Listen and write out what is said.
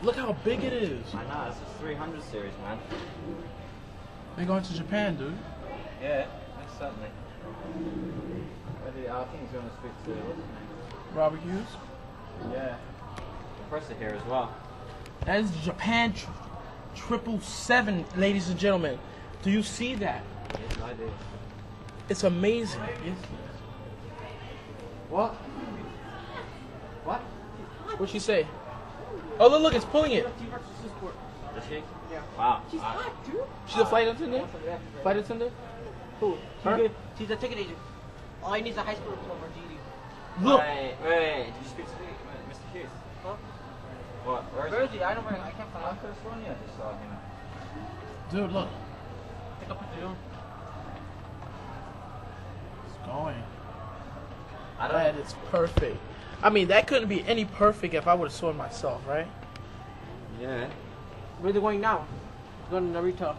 Look how big it is. I know, it's a 300 series, man. They're going to Japan, dude. Yeah, most certainly. I think he's going to speak to, what's his name? Robert Hughes. Yeah. Professor here as well. That is Japan 777, ladies and gentlemen. Do you see that? Yes, I do. It's amazing. Yes. What? What? What'd she say? Oh, look, it's pulling it. Is she? Yeah. Wow. She's hot, dude. She's a flight attendant? Flight attendant? Who? Her? She's a ticket agent. All you need is a high school diploma or GED. Look! Wait. Did you speak to Mr. Hughes? Huh? What? Where is he? I don't know. I can't find I him. could have sworn you I just saw him. Dude, look. Take a picture of him. It's going. I don't That is perfect. I mean, that couldn't be any perfect if I would have saw it myself, right? Yeah. Where are they going now? It's going to Narita.